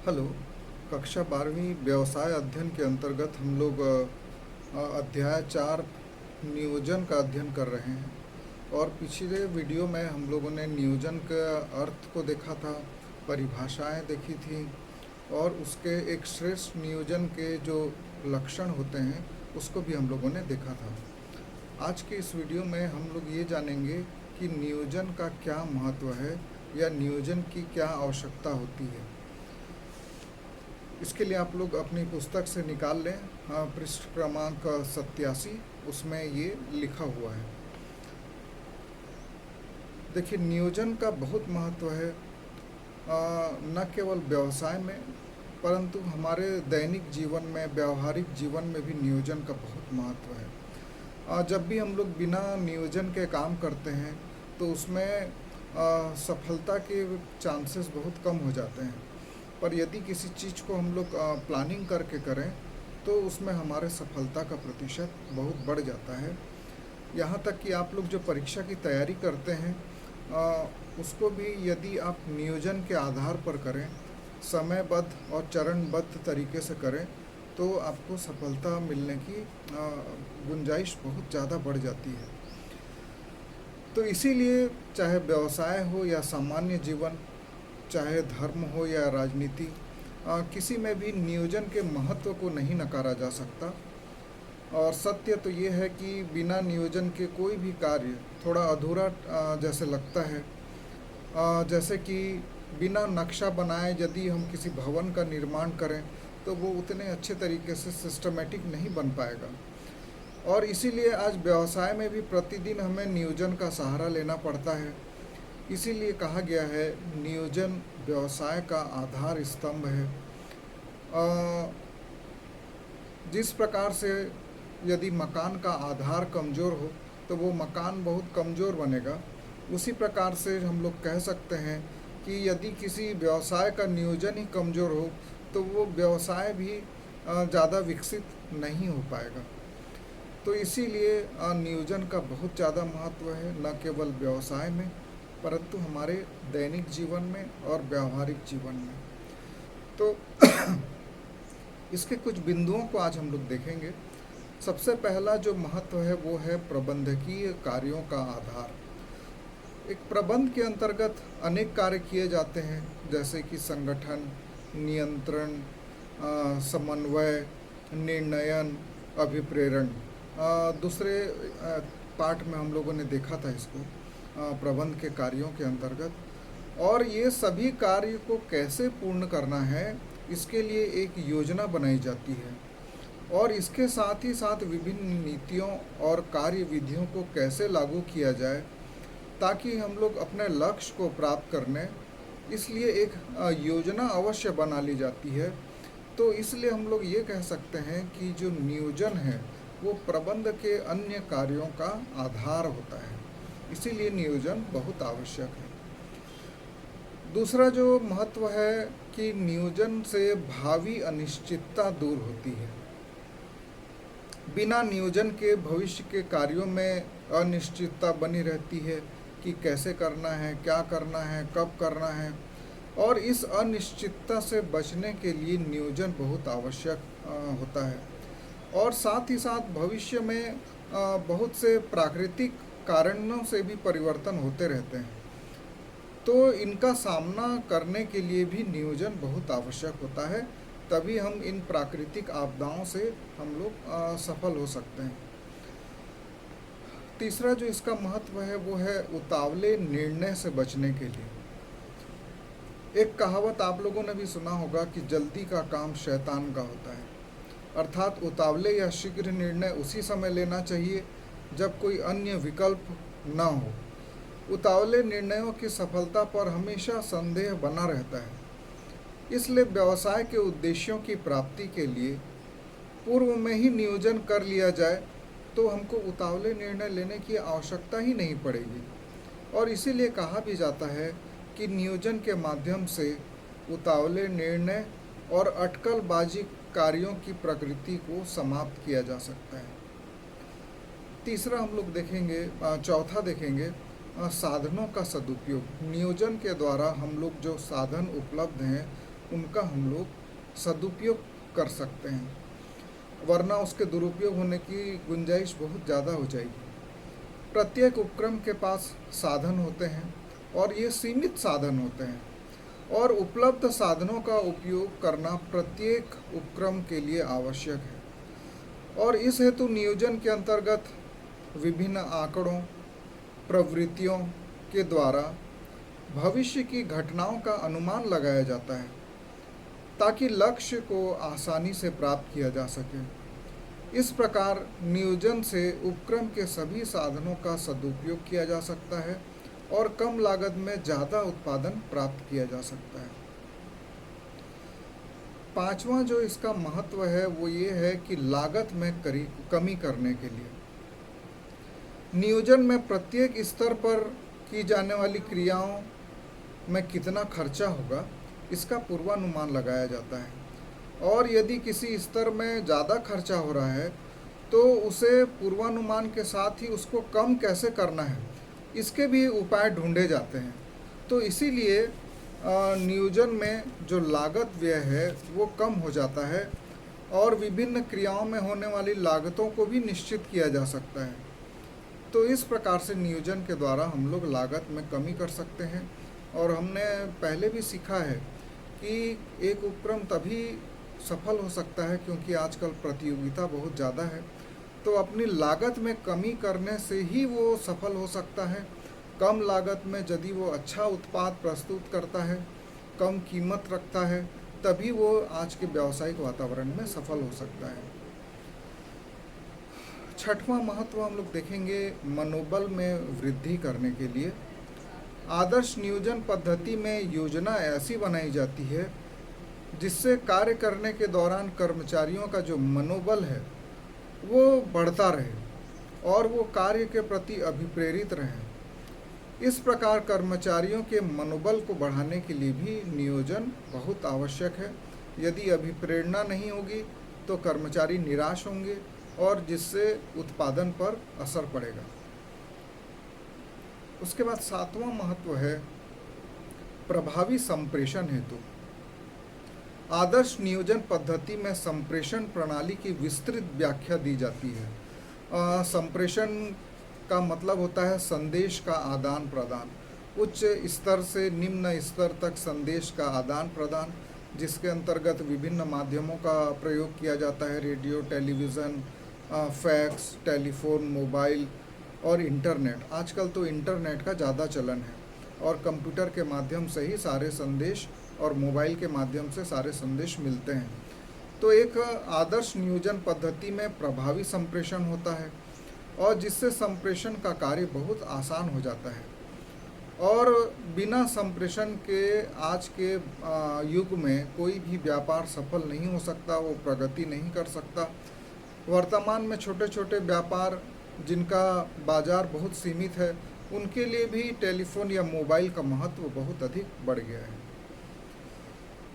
Hello. कक्षा 12वीं व्यवसाय अध्ययन के अंतर्गत हम लोग अध्याय 4 नियोजन का अध्ययन कर रहे हैं। और पिछले वीडियो में हम लोगों ने नियोजन के अर्थ को देखा था, परिभाषाएं देखी थी और उसके एक श्रेष्ठ नियोजन के जो लक्षण होते हैं उसको भी हम लोगों ने देखा था। आज के इस वीडियो में हम लोग ये जानेंगे कि नियोजन का क्या महत्व है या नियोजन की क्या आवश्यकता होती है। इसके लिए आप लोग अपनी पुस्तक से निकाल लें, पृष्ठ क्रमांक 87, उसमें ये लिखा हुआ है। देखिए, नियोजन का बहुत महत्व है, न केवल व्यवसाय में परंतु हमारे दैनिक जीवन में, व्यावहारिक जीवन में भी नियोजन का बहुत महत्व है। जब भी हम लोग बिना नियोजन के काम करते हैं तो उसमें सफलता के चांसेस बहुत कम हो जाते हैं। पर यदि किसी चीज़ को हम लोग प्लानिंग करके करें तो उसमें हमारे सफलता का प्रतिशत बहुत बढ़ जाता है। यहाँ तक कि आप लोग जो परीक्षा की तैयारी करते हैं उसको भी यदि आप नियोजन के आधार पर करें, समयबद्ध और चरणबद्ध तरीके से करें तो आपको सफलता मिलने की गुंजाइश बहुत ज़्यादा बढ़ जाती है। तो इसीलिए चाहे व्यवसाय हो या सामान्य जीवन, चाहे धर्म हो या राजनीति, किसी में भी नियोजन के महत्व को नहीं नकारा जा सकता। और सत्य तो ये है कि बिना नियोजन के कोई भी कार्य थोड़ा अधूरा जैसे लगता है। जैसे कि बिना नक्शा बनाए यदि हम किसी भवन का निर्माण करें तो वो उतने अच्छे तरीके से सिस्टमेटिक नहीं बन पाएगा। और इसीलिए आज व्यवसाय में भी प्रतिदिन हमें नियोजन का सहारा लेना पड़ता है। इसीलिए कहा गया है नियोजन व्यवसाय का आधार स्तंभ है। जिस प्रकार से यदि मकान का आधार कमज़ोर हो तो वो मकान बहुत कमज़ोर बनेगा, उसी प्रकार से हम लोग कह सकते हैं कि यदि किसी व्यवसाय का नियोजन ही कमज़ोर हो तो वो व्यवसाय भी ज़्यादा विकसित नहीं हो पाएगा। तो इसीलिए नियोजन का बहुत ज़्यादा महत्व है, न केवल व्यवसाय में परंतु हमारे दैनिक जीवन में और व्यावहारिक जीवन में। तो इसके कुछ बिंदुओं को आज हम लोग देखेंगे। सबसे पहला जो महत्व है वो है प्रबंधकीय कार्यों का आधार। एक प्रबंध के अंतर्गत अनेक कार्य किए जाते हैं, जैसे कि संगठन, नियंत्रण, समन्वय, निर्णयन, अभिप्रेरण। दूसरे पार्ट में हम लोगों ने देखा था इसको प्रबंध के कार्यों के अंतर्गत। और ये सभी कार्य को कैसे पूर्ण करना है इसके लिए एक योजना बनाई जाती है और इसके साथ ही साथ विभिन्न नीतियों और कार्य विधियों को कैसे लागू किया जाए ताकि हम लोग अपने लक्ष्य को प्राप्त करने, इसलिए एक योजना अवश्य बना ली जाती है। तो इसलिए हम लोग ये कह सकते हैं कि जो नियोजन है वो प्रबंध के अन्य कार्यों का आधार होता है, इसीलिए नियोजन बहुत आवश्यक है। दूसरा जो महत्व है कि नियोजन से भावी अनिश्चितता दूर होती है। बिना नियोजन के भविष्य के कार्यों में अनिश्चितता बनी रहती है कि कैसे करना है, क्या करना है, कब करना है। और इस अनिश्चितता से बचने के लिए नियोजन बहुत आवश्यक होता है। और साथ ही साथ भविष्य में बहुत से प्राकृतिक कारणों से भी परिवर्तन होते रहते हैं, तो इनका सामना करने के लिए भी नियोजन बहुत आवश्यक होता है। तभी हम इन प्राकृतिक आपदाओं से हम लोग सफल हो सकते हैं। तीसरा जो इसका महत्व है वो है उतावले निर्णय से बचने के लिए। एक कहावत आप लोगों ने भी सुना होगा कि जल्दी का काम शैतान का होता है, अर्थात उतावले या शीघ्र निर्णय उसी समय लेना चाहिए जब कोई अन्य विकल्प न हो। उतावले निर्णयों की सफलता पर हमेशा संदेह बना रहता है। इसलिए व्यवसाय के उद्देश्यों की प्राप्ति के लिए पूर्व में ही नियोजन कर लिया जाए तो हमको उतावले निर्णय लेने की आवश्यकता ही नहीं पड़ेगी। और इसीलिए कहा भी जाता है कि नियोजन के माध्यम से उतावले निर्णय और अटकलबाजी कार्यों की प्रकृति को समाप्त किया जा सकता है। तीसरा हम लोग देखेंगे, चौथा देखेंगे साधनों का सदुपयोग। नियोजन के द्वारा हम लोग जो साधन उपलब्ध हैं उनका हम लोग सदुपयोग कर सकते हैं, वरना उसके दुरुपयोग होने की गुंजाइश बहुत ज़्यादा हो जाएगी। प्रत्येक उपक्रम के पास साधन होते हैं और ये सीमित साधन होते हैं, और उपलब्ध साधनों का उपयोग करना प्रत्येक उपक्रम के लिए आवश्यक है। और इस हेतु नियोजन के अंतर्गत विभिन्न आंकड़ों, प्रवृत्तियों के द्वारा भविष्य की घटनाओं का अनुमान लगाया जाता है, ताकि लक्ष्य को आसानी से प्राप्त किया जा सके। इस प्रकार नियोजन से उपक्रम के सभी साधनों का सदुपयोग किया जा सकता है और कम लागत में ज़्यादा उत्पादन प्राप्त किया जा सकता है। पांचवा जो इसका महत्व है वो ये है कि लागत में कमी करने के लिए नियोजन में प्रत्येक स्तर पर की जाने वाली क्रियाओं में कितना खर्चा होगा, इसका पूर्वानुमान लगाया जाता है। और यदि किसी स्तर में ज़्यादा खर्चा हो रहा है तो उसे पूर्वानुमान के साथ ही उसको कम कैसे करना है, इसके भी उपाय ढूंढे जाते हैं। तो इसीलिए नियोजन में जो लागत व्यय है वो कम हो जाता है और विभिन्न क्रियाओं में होने वाली लागतों को भी निश्चित किया जा सकता है। तो इस प्रकार से नियोजन के द्वारा हम लोग लागत में कमी कर सकते हैं। और हमने पहले भी सीखा है कि एक उपक्रम तभी सफल हो सकता है क्योंकि आजकल प्रतियोगिता बहुत ज़्यादा है, तो अपनी लागत में कमी करने से ही वो सफल हो सकता है। कम लागत में यदि वो अच्छा उत्पाद प्रस्तुत करता है, कम कीमत रखता है, तभी वो आज के व्यावसायिक वातावरण में सफल हो सकता है। छठवां महत्व हम लोग देखेंगे मनोबल में वृद्धि करने के लिए। आदर्श नियोजन पद्धति में योजना ऐसी बनाई जाती है जिससे कार्य करने के दौरान कर्मचारियों का जो मनोबल है वो बढ़ता रहे और वो कार्य के प्रति अभिप्रेरित रहें। इस प्रकार कर्मचारियों के मनोबल को बढ़ाने के लिए भी नियोजन बहुत आवश्यक है। यदि अभिप्रेरणा नहीं होगी तो कर्मचारी निराश होंगे और जिससे उत्पादन पर असर पड़ेगा। उसके बाद सातवां महत्व है प्रभावी संप्रेषण हेतु। आदर्श नियोजन पद्धति में संप्रेषण प्रणाली की विस्तृत व्याख्या दी जाती है। संप्रेषण का मतलब होता है संदेश का आदान प्रदान, उच्च स्तर से निम्न स्तर तक संदेश का आदान प्रदान, जिसके अंतर्गत विभिन्न माध्यमों का प्रयोग किया जाता है। Radio, television, fax, telephone, mobile और इंटरनेट। आजकल तो इंटरनेट का ज़्यादा चलन है और कंप्यूटर के माध्यम से ही सारे संदेश और मोबाइल के माध्यम से सारे संदेश मिलते हैं। तो एक आदर्श नियोजन पद्धति में प्रभावी संप्रेषण होता है और जिससे संप्रेषण का कार्य बहुत आसान हो जाता है। और बिना संप्रेषण के आज के युग में कोई भी व्यापार सफल नहीं हो सकता, वो प्रगति नहीं कर सकता। वर्तमान में छोटे छोटे व्यापार जिनका बाजार बहुत सीमित है, उनके लिए भी टेलीफोन या मोबाइल का महत्व बहुत अधिक बढ़ गया है।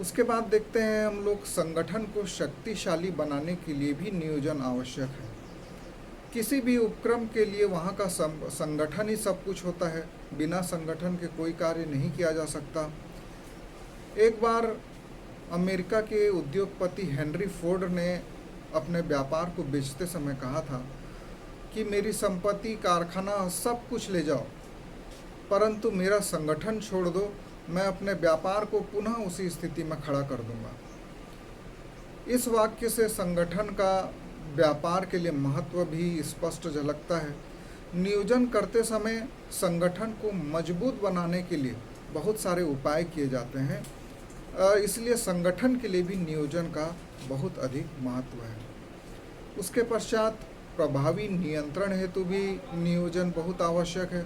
उसके बाद देखते हैं हम लोग संगठन को शक्तिशाली बनाने के लिए भी नियोजन आवश्यक है। किसी भी उपक्रम के लिए वहाँ का संगठन ही सब कुछ होता है। बिना संगठन के कोई कार्य नहीं किया जा सकता। एक बार अमेरिका के उद्योगपति हेनरी फोर्ड ने अपने व्यापार को बेचते समय कहा था कि मेरी संपत्ति, कारखाना सब कुछ ले जाओ, परंतु मेरा संगठन छोड़ दो, मैं अपने व्यापार को पुनः उसी स्थिति में खड़ा कर दूंगा। इस वाक्य से संगठन का व्यापार के लिए महत्व भी स्पष्ट झलकता है। नियोजन करते समय संगठन को मजबूत बनाने के लिए बहुत सारे उपाय किए जाते हैं, इसलिए संगठन के लिए भी नियोजन का बहुत अधिक महत्व है। उसके पश्चात प्रभावी नियंत्रण हेतु भी नियोजन बहुत आवश्यक है।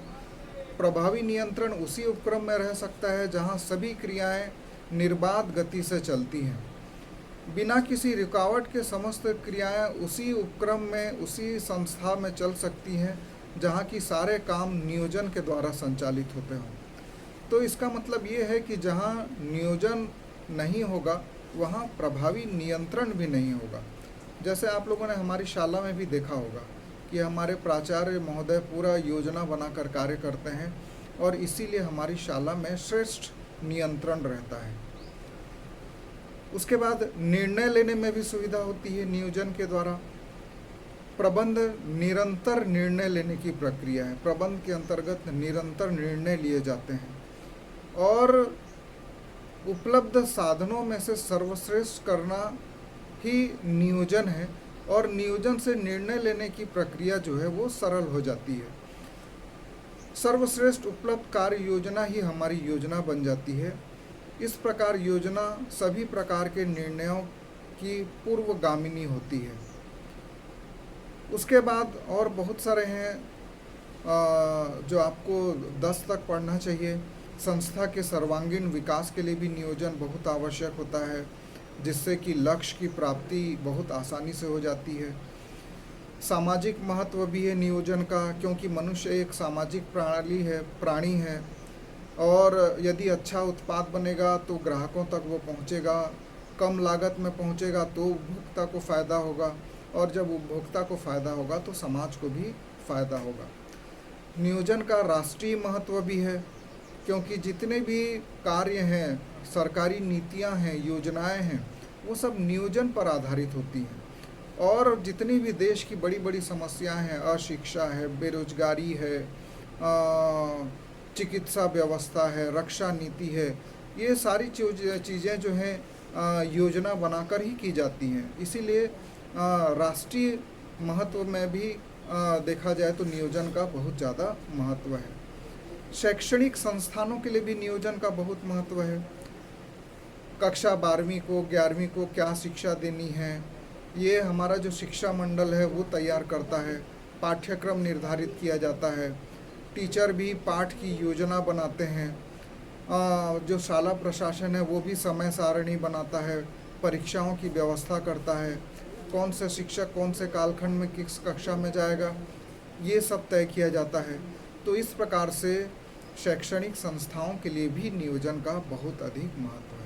प्रभावी नियंत्रण उसी उपक्रम में रह सकता है जहां सभी क्रियाएं निर्बाध गति से चलती हैं। बिना किसी रुकावट के समस्त क्रियाएं उसी उपक्रम में, उसी संस्था में चल सकती हैं जहां की सारे काम नियोजन के द्वारा संचालित होते हों। तो इसका मतलब ये है कि जहां नियोजन नहीं होगा वहां प्रभावी नियंत्रण भी नहीं होगा। जैसे आप लोगों ने हमारी शाला में भी देखा होगा कि हमारे प्राचार्य महोदय पूरा योजना बनाकर कार्य करते हैं और इसीलिए हमारी शाला में श्रेष्ठ नियंत्रण रहता है। उसके बाद निर्णय लेने में भी सुविधा होती है नियोजन के द्वारा। प्रबंध निरंतर निर्णय लेने की प्रक्रिया है। प्रबंध के अंतर्गत निरंतर निर्णय लिए जाते हैं और उपलब्ध साधनों में से सर्वश्रेष्ठ करना ही नियोजन है और नियोजन से निर्णय लेने की प्रक्रिया जो है वो सरल हो जाती है। सर्वश्रेष्ठ उपलब्ध कार्य योजना ही हमारी योजना बन जाती है। इस प्रकार योजना सभी प्रकार के निर्णयों की पूर्वगामिनी होती है। उसके बाद और बहुत सारे हैं जो आपको 10 तक पढ़ना चाहिए। संस्था के सर्वांगीण विकास के लिए भी नियोजन बहुत आवश्यक होता है, जिससे कि लक्ष्य की प्राप्ति बहुत आसानी से हो जाती है। सामाजिक महत्व भी है नियोजन का, क्योंकि मनुष्य एक सामाजिक प्राणी है और यदि अच्छा उत्पाद बनेगा तो ग्राहकों तक वो पहुंचेगा, कम लागत में पहुंचेगा तो उपभोक्ता को फ़ायदा होगा और जब उपभोक्ता को फ़ायदा होगा तो समाज को भी फ़ायदा होगा। नियोजन का राष्ट्रीय महत्व भी है, क्योंकि जितने भी कार्य हैं, सरकारी नीतियां हैं, योजनाएं हैं, वो सब नियोजन पर आधारित होती हैं। और जितनी भी देश की बड़ी बड़ी समस्याएं हैं, अशिक्षा है, बेरोजगारी है, चिकित्सा व्यवस्था है, रक्षा नीति है, ये सारी चीज़ें जो हैं योजना बनाकर ही की जाती हैं। इसीलिए राष्ट्रीय महत्व में भी देखा जाए तो नियोजन का बहुत ज़्यादा महत्व है। शैक्षणिक संस्थानों के लिए भी नियोजन का बहुत महत्व है। कक्षा 12वीं को 11वीं को क्या शिक्षा देनी है, ये हमारा जो शिक्षा मंडल है वो तैयार करता है। पाठ्यक्रम निर्धारित किया जाता है। टीचर भी पाठ की योजना बनाते हैं। जो शाला प्रशासन है वो भी समय सारणी बनाता है, परीक्षाओं की व्यवस्था करता है, कौन से शिक्षक कौन से कालखंड में किस कक्षा में जाएगा, ये सब तय किया जाता है। तो इस प्रकार से शैक्षणिक संस्थाओं के लिए भी नियोजन का बहुत अधिक महत्व है।